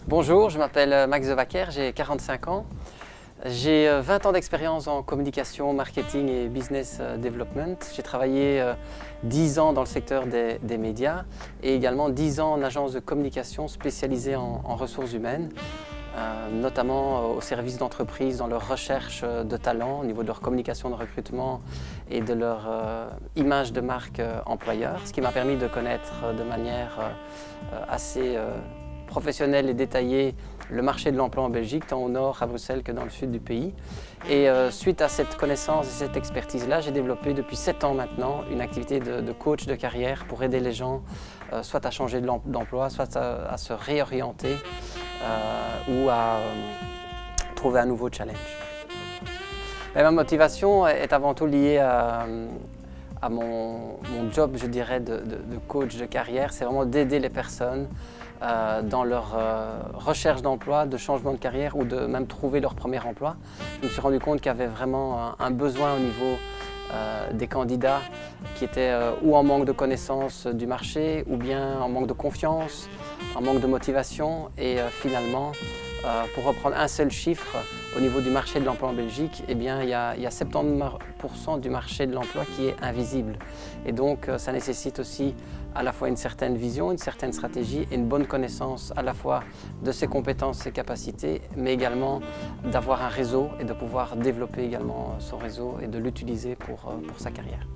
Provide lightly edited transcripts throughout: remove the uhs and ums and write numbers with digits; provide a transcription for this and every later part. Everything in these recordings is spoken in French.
Bonjour, je m'appelle Max Devacker, j'ai 45 ans. J'ai 20 ans d'expérience en communication, marketing et business development. J'ai travaillé 10 ans dans le secteur des médias et également 10 ans en agence de communication spécialisée en ressources humaines, notamment au service d'entreprises dans leur recherche de talents, au niveau de leur communication de recrutement et de leur image de marque employeur, ce qui m'a permis de connaître de manière assez professionnelle et détaillée le marché de l'emploi en Belgique, tant au nord à Bruxelles que dans le sud du pays. Et suite à cette connaissance et cette expertise-là, j'ai développé depuis 7 ans maintenant une activité de coach de carrière pour aider les gens soit à changer d'emploi, soit à se réorienter ou à trouver un nouveau challenge. Mais ma motivation est avant tout liée à mon job, je dirais, de coach de carrière. C'est vraiment d'aider les personnes dans leur recherche d'emploi, de changement de carrière ou de même trouver leur premier emploi. Je me suis rendu compte qu'il y avait vraiment un besoin au niveau des candidats qui étaient ou en manque de connaissance du marché ou bien en manque de confiance, en manque de motivation et finalement, pour reprendre un seul chiffre, au niveau du marché de l'emploi en Belgique, eh bien, il y a 70% du marché de l'emploi qui est invisible. Et donc, ça nécessite aussi à la fois une certaine vision, une certaine stratégie et une bonne connaissance à la fois de ses compétences, ses capacités, mais également d'avoir un réseau et de pouvoir développer également son réseau et de l'utiliser pour sa carrière.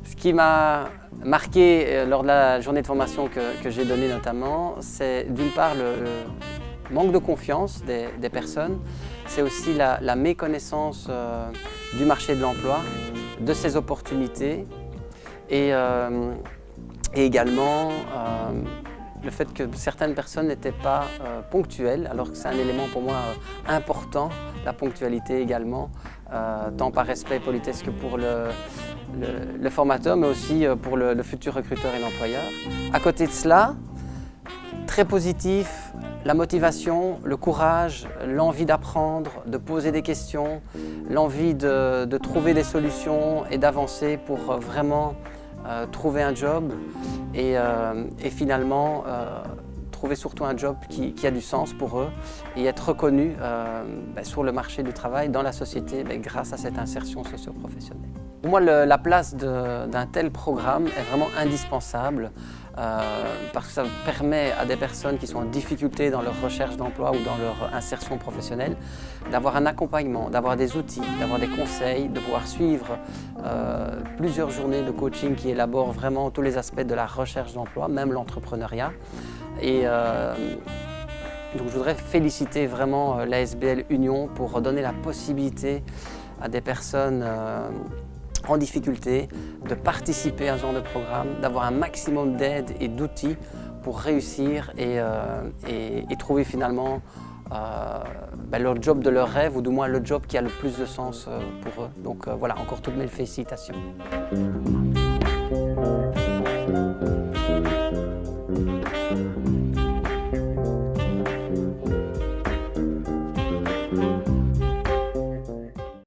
Ce qui m'a marqué lors de la journée de formation que j'ai donnée notamment, c'est d'une part le manque de confiance des personnes, c'est aussi la méconnaissance du marché de l'emploi, de ses opportunités et également le fait que certaines personnes n'étaient pas ponctuelles, alors que c'est un élément pour moi important, la ponctualité également, tant par respect et politesse que pour le formateur, mais aussi pour le futur recruteur et l'employeur. À côté de cela, très positif, la motivation, le courage, l'envie d'apprendre, de poser des questions, l'envie de trouver des solutions et d'avancer pour vraiment trouver un job et finalement trouver surtout un job qui a du sens pour eux et être reconnu sur le marché du travail, dans la société, grâce à cette insertion socio-professionnelle. Pour moi, la place d'un tel programme est vraiment indispensable parce que ça permet à des personnes qui sont en difficulté dans leur recherche d'emploi ou dans leur insertion professionnelle d'avoir un accompagnement, d'avoir des outils, d'avoir des conseils, de pouvoir suivre plusieurs journées de coaching qui élaborent vraiment tous les aspects de la recherche d'emploi, même l'entrepreneuriat. Et donc je voudrais féliciter vraiment l'ASBL Union pour donner la possibilité à des personnes en difficulté de participer à ce genre de programme, d'avoir un maximum d'aide et d'outils pour réussir et trouver finalement leur job de leur rêve ou du moins le job qui a le plus de sens pour eux. Donc voilà, encore toutes mes félicitations.